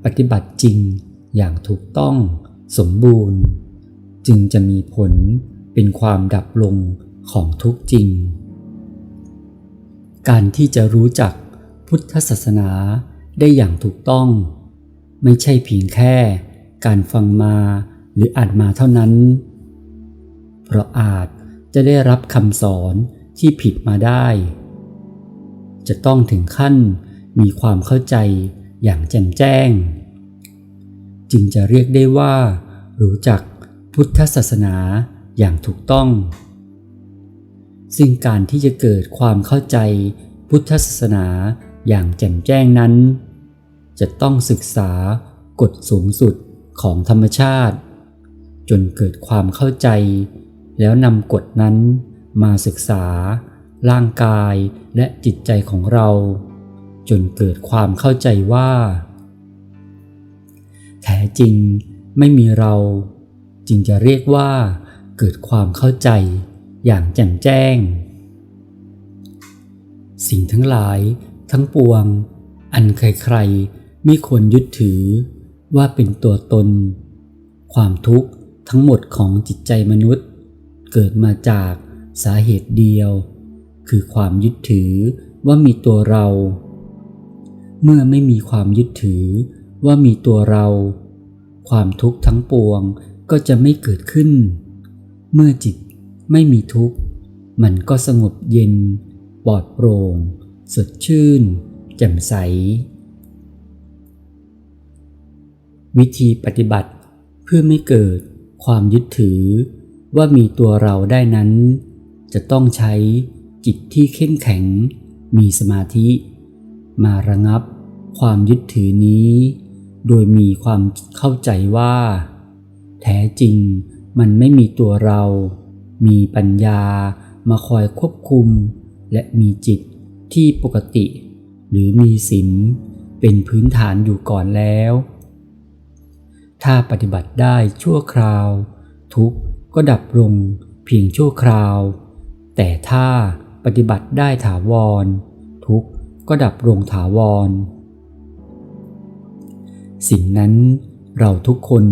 ปฏิบัติจริงอย่างถูกต้องสมบูรณ์จึงจะมีผลเป็นความดับลงของทุกข์จริงการที่จะรู้จักพุทธศาสนาได้อย่างถูกต้องไม่ใช่เพียงแค่การฟังมาหรืออ่านมาเท่านั้นเพราะอาจจะได้รับคำสอนที่ผิดมาได้จะต้องถึงขั้นมีความเข้าใจอย่างแจ่มแจ้งจึงจะเรียกได้ว่ารู้จักพุทธศาสนาอย่างถูกต้องซึ่งการที่จะเกิดความเข้าใจพุทธศาสนาอย่างแจ่มแจ้งนั้นจะต้องศึกษากฎสูงสุดของธรรมชาติ จนเกิดความเข้าใจแล้วนำกฎนั้นมาศึกษาร่างกายและจิตใจของเราจนเกิดความเข้าใจว่าแท้จริงไม่มีเราจึงจะเรียกว่าเกิดความเข้าใจอย่างแจ่มแจ้งสิ่งทั้งหลายทั้งปวงอันใครๆไม่ควรยึดถือว่าเป็นตัวตนความทุกข์ทั้งหมดของจิตใจมนุษย์เกิดมาจากสาเหตุเดียวคือความยึดถือว่ามีตัวเราเมื่อไม่มีความยึดถือว่ามีตัวเราความทุกข์ทั้งปวงก็จะไม่เกิดขึ้นเมื่อจิตไม่มีทุกข์มันก็สงบเย็นปลอดโปร่งสดชื่นแจ่มใสวิธีปฏิบัติเพื่อไม่เกิดความยึดถือว่ามีตัวเราได้นั้นจะต้องใช้จิตที่เข้มแข็งมีสมาธิมาระงับความยึดถือนี้โดยมีความเข้าใจว่าแท้จริงมันไม่มีตัวเรามีปัญญามาคอยควบคุมและมีจิตที่ปกติหรือมีศีลเป็นพื้นฐานอยู่ก่อนแล้วถ้าปฏิบัติได้ชั่วคราวทุกข์ก็ดับลงเพียงชั่วคราวแต่ถ้าปฏิบัติได้ถาวรทุกข์ก็ดับลงถาวรสิ่งนั้นเราทุกคน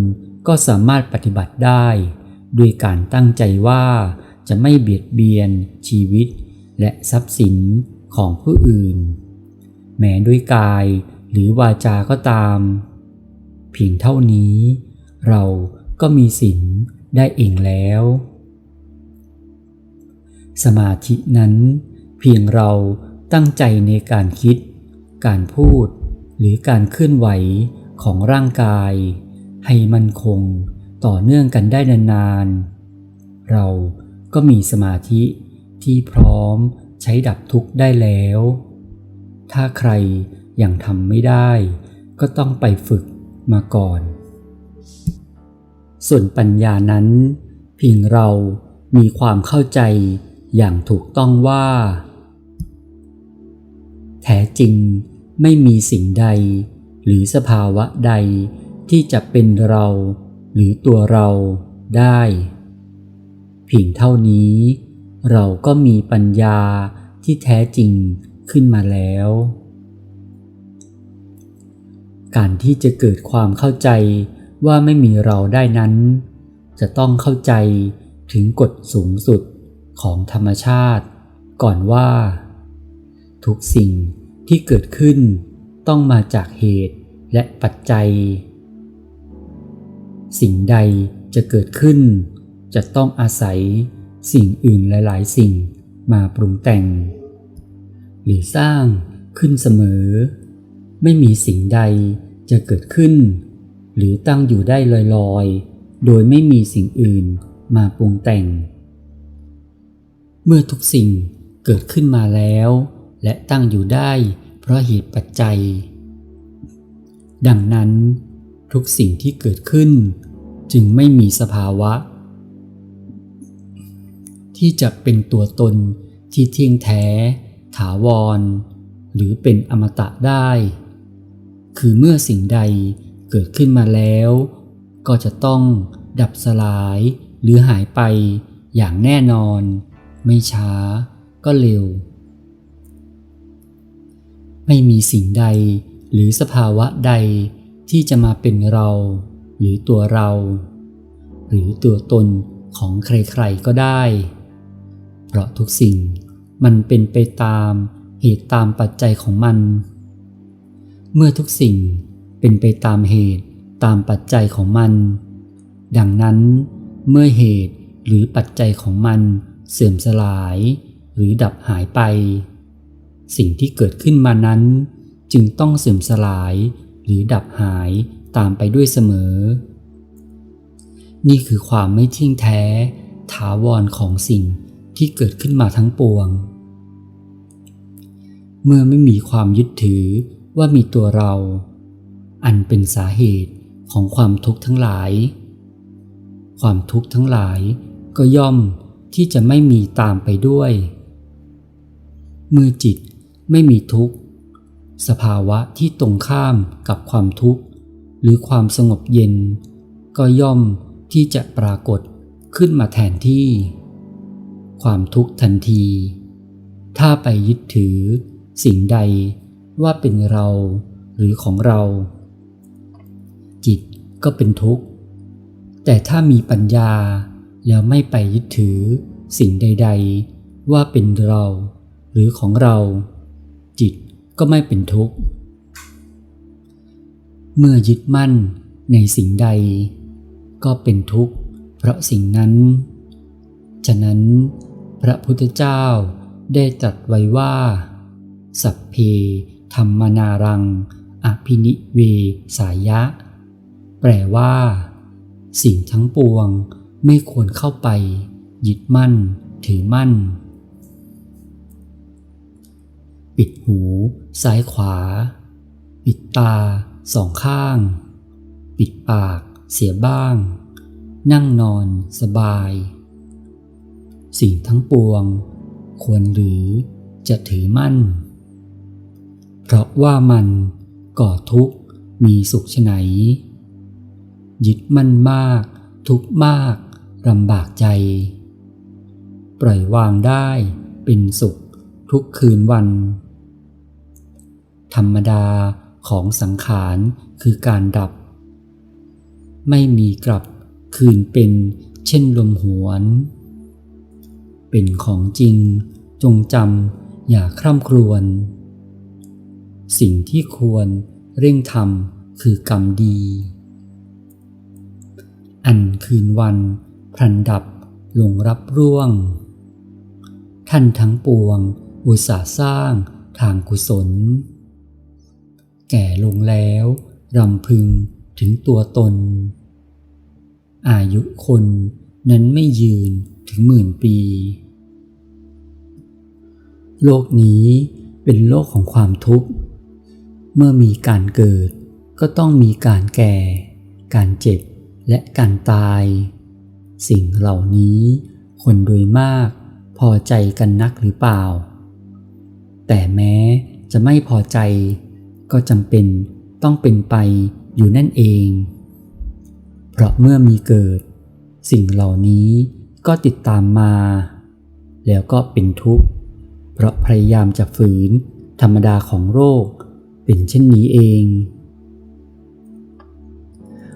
ก็สามารถปฏิบัติได้ด้วยการตั้งใจว่าจะไม่เบียดเบียนชีวิตและทรัพย์สินของผู้อื่นแม้ด้วยกายหรือวาจาก็ตามเพียงเท่านี้เราก็มีศีลได้เองแล้วสมาธินั้นเพียงเราตั้งใจในการคิดการพูดหรือการเคลื่อนไหวของร่างกายให้มั่นคงต่อเนื่องกันได้นานๆเราก็มีสมาธิที่พร้อมใช้ดับทุกข์ได้แล้วถ้าใครยังทำไม่ได้ก็ต้องไปฝึกมาก่อนส่วนปัญญานั้นเพียงเรามีความเข้าใจอย่างถูกต้องว่าแท้จริงไม่มีสิ่งใดหรือสภาวะใดที่จะเป็นเราหรือตัวเราได้เพียงเท่านี้เราก็มีปัญญาที่แท้จริงขึ้นมาแล้วการที่จะเกิดความเข้าใจว่าไม่มีเราได้นั้นจะต้องเข้าใจถึงกฎสูงสุดของธรรมชาติก่อนว่าทุกสิ่งที่เกิดขึ้นต้องมาจากเหตุและปัจจัยสิ่งใดจะเกิดขึ้นจะต้องอาศัยสิ่งอื่นหลายๆสิ่งมาปรุงแต่งหรือสร้างขึ้นเสมอไม่มีสิ่งใดจะเกิดขึ้นหรือตั้งอยู่ได้ลอยๆโดยไม่มีสิ่งอื่นมาปรุงแต่งเมื่อทุกสิ่งเกิดขึ้นมาแล้วและตั้งอยู่ได้เพราะเหตุปัจจัยดังนั้นทุกสิ่งที่เกิดขึ้นจึงไม่มีสภาวะที่จะเป็นตัวตนที่เที่ยงแท้ถาวรหรือเป็นอมตะได้คือเมื่อสิ่งใดเกิดขึ้นมาแล้วก็จะต้องดับสลายหรือหายไปอย่างแน่นอนไม่ช้าก็เร็วไม่มีสิ่งใดหรือสภาวะใดที่จะมาเป็นเราหรือตัวเราหรือตัวตนของใครๆก็ได้เพราะทุกสิ่งมันเป็นไปตามเหตุตามปัจจัยของมันเมื่อทุกสิ่งเป็นไปตามเหตุตามปัจจัยของมันดังนั้นเมื่อเหตุหรือปัจจัยของมันเสื่อมสลายหรือดับหายไปสิ่งที่เกิดขึ้นมานั้นจึงต้องเสื่อมสลายหรือดับหายตามไปด้วยเสมอนี่คือความไม่เที่ยงแท้ถาวรของสิ่งที่เกิดขึ้นมาทั้งปวงเมื่อไม่มีความยึดถือว่ามีตัวเราอันเป็นสาเหตุของความทุกข์ทั้งหลาย ความทุกข์ทั้งหลายก็ย่อมที่จะไม่มีตามไปด้วยเมื่อจิตไม่มีทุกข์สภาวะที่ตรงข้ามกับความทุกข์หรือความสงบเย็นก็ย่อมที่จะปรากฏขึ้นมาแทนที่ความทุกข์ทันทีถ้าไปยึดถือสิ่งใดว่าเป็นเราหรือของเราจิตก็เป็นทุกข์แต่ถ้ามีปัญญาแล้วไม่ไปยึดถือสิ่งใดๆว่าเป็นเราหรือของเราจิตก็ไม่เป็นทุกข์เมื่อยึดมั่นในสิ่งใดก็เป็นทุกข์เพราะสิ่งนั้นฉะนั้นพระพุทธเจ้าได้ตรัสไว้ว่าสัพเพธัมมานารังอภินิเวสายะแปลว่าสิ่งทั้งปวงไม่ควรเข้าไปยึดมั่นถือมั่นปิดหูซ้ายขวาปิดตาสองข้างปิดปากเสียบ้างนั่งนอนสบายสิ่งทั้งปวงควรหรือจะถือมั่นเพราะว่ามันก่อทุกข์มีสุขไฉนยึดมั่นมากทุกข์มากลำบากใจปล่อยวางได้เป็นสุขทุกคืนวันธรรมดาของสังขารคือการดับไม่มีกลับคืนเป็นเช่นลมหวนเป็นของจริงจงจำอย่าคร่ำครวญสิ่งที่ควรเร่งทำคือกรรมดีอันคืนวันพลันดับลงรับร่วงท่านทั้งปวงอุตส่าห์สร้างทางกุศลแก่ลงแล้วรำพึงถึงตัวตนอายุคนนั้นไม่ยืนถึง10,000 ปีโลกนี้เป็นโลกของความทุกข์เมื่อมีการเกิดก็ต้องมีการแก่การเจ็บและการตายสิ่งเหล่านี้คนโดยมากพอใจกันนักหรือเปล่าแต่แม้จะไม่พอใจก็จำเป็นต้องเป็นไปอยู่นั่นเองเพราะเมื่อมีเกิดสิ่งเหล่านี้ก็ติดตามมาแล้วก็เป็นทุกข์เพราะพยายามจะฝืนธรรมดาของโรคเป็นเช่นนี้เอง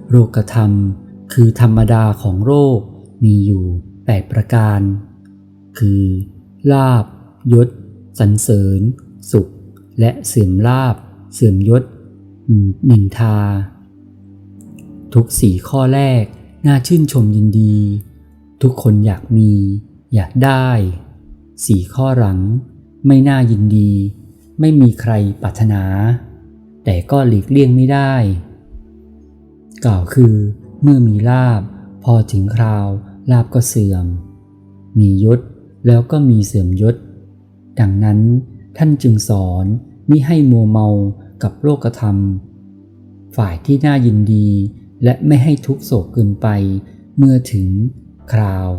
โรคธรรมคือธรรมดาของโรคมีอยู่8ประการคือลาภยศสรรเสริญสุขและเสื่อมลาภเสื่อมยศนินทาทุก4ข้อแรกน่าชื่นชมยินดีทุกคนอยากมีอยากได้4ข้อหลังไม่น่ายินดีไม่มีใครปรารถนาแต่ก็หลีกเลี่ยงไม่ได้กล่าวคือเมื่อมีลาภพอถึงคราวลาภก็เสื่อมมียศแล้วก็มีเสื่อมยศดังนั้นท่านจึงสอนมิให้มัวเมากับโลกธรรมฝ่ายที่น่ายินดีและไม่ให้ทุกโศกเกินไปเมื่อถึงคราว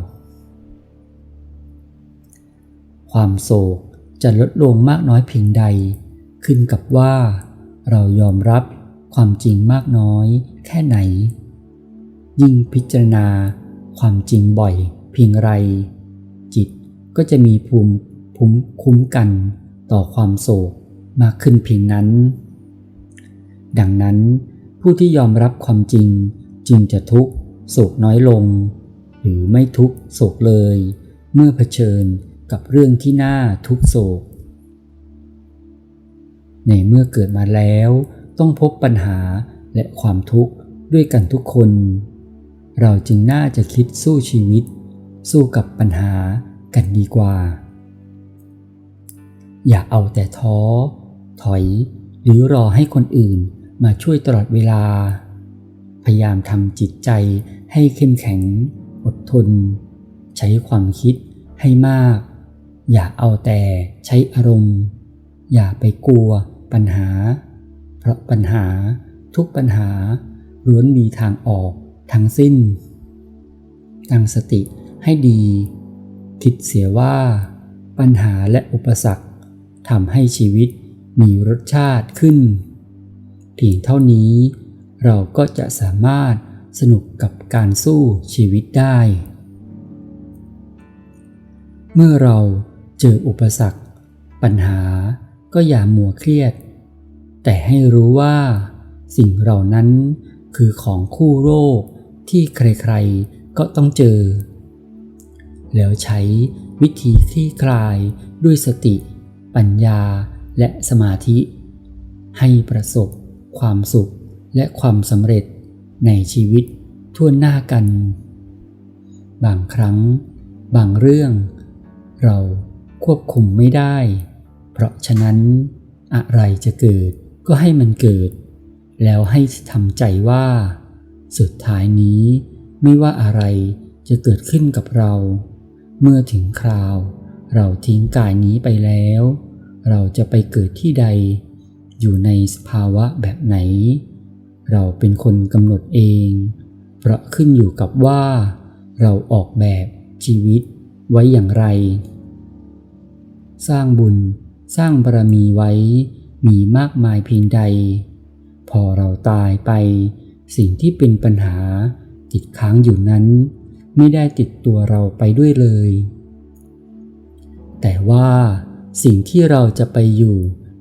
ความโศกจะลดลงมากน้อยเพียงใดขึ้นกับว่าเรายอมรับความจริงมากน้อยแค่ไหนยิ่งพิจารณาความจริงบ่อยเพียงไรจิตก็จะมีภูมิคุ้มกันต่อความโศกมากขึ้นเพียงนั้นดังนั้นผู้ที่ยอมรับความจริงจึงจะทุกข์โศกน้อยลงหรือไม่ทุกข์โศกเลยเมื่อเผชิญกับเรื่องที่น่าทุกข์โศกในเมื่อเกิดมาแล้วต้องพบปัญหาและความทุกข์ด้วยกันทุกคนเราจึงน่าจะคิดสู้ชีวิตสู้กับปัญหากันดีกว่าอย่าเอาแต่ท้อถอยหรือรอให้คนอื่นมาช่วยตลอดเวลาพยายามทำจิตใจให้เข้มแข็งอดทนใช้ความคิดให้มากอย่าเอาแต่ใช้อารมณ์อย่าไปกลัวปัญหาเพราะปัญหาทุกปัญหาล้วนมีทางออกทั้งสิ้น ตั้งสติให้ดีคิดเสียว่าปัญหาและอุปสรรคทำให้ชีวิตมีรสชาติขึ้นเพียงเท่านี้เราก็จะสามารถสนุกกับการสู้ชีวิตได้เมื่อเราเจออุปสรรคปัญหาก็อย่ามัวเครียดแต่ให้รู้ว่าสิ่งเหล่านั้นคือของคู่โลกที่ใครๆก็ต้องเจอแล้วใช้วิธีคลี่คลายด้วยสติปัญญาและสมาธิให้ประสบความสุขและความสำเร็จในชีวิตทั่วหน้ากันบางครั้งบางเรื่องเราควบคุมไม่ได้เพราะฉะนั้นอะไรจะเกิดก็ให้มันเกิดแล้วให้ทำใจว่าสุดท้ายนี้ไม่ว่าอะไรจะเกิดขึ้นกับเราเมื่อถึงคราวเราทิ้งกายนี้ไปแล้วเราจะไปเกิดที่ใดอยู่ในสภาวะแบบไหนเราเป็นคนกำหนดเองเพราะขึ้นอยู่กับว่าเราออกแบบชีวิตไว้อย่างไรสร้างบุญสร้างบารมีไว้มีมากมายเพียงใดพอเราตายไปสิ่งที่เป็นปัญหาติดค้างอยู่นั้นไม่ได้ติดตัวเราไปด้วยเลยแต่ว่าสิ่งที่เราจะไปอยู่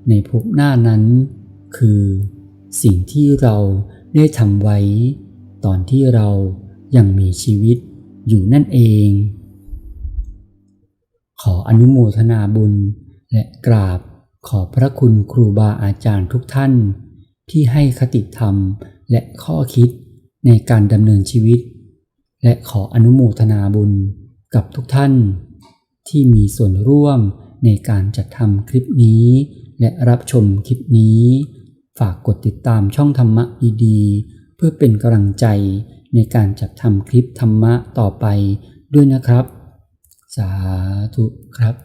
ในภพหน้านั้นคือสิ่งที่เราได้ทำไว้ตอนที่เรายังมีชีวิตอยู่นั่นเองขออนุโมทนาบุญและกราบขอบพระคุณครูบาอาจารย์ทุกท่านที่ให้คติธรรมและข้อคิดในการดำเนินชีวิตและขออนุโมทนาบุญกับทุกท่านที่มีส่วนร่วมในการจัดทำคลิปนี้และรับชมคลิปนี้ฝากกดติดตามช่องธรรมะดีๆเพื่อเป็นกำลังใจในการจัดทำคลิปธรรมะต่อไปด้วยนะครับสาธุครับ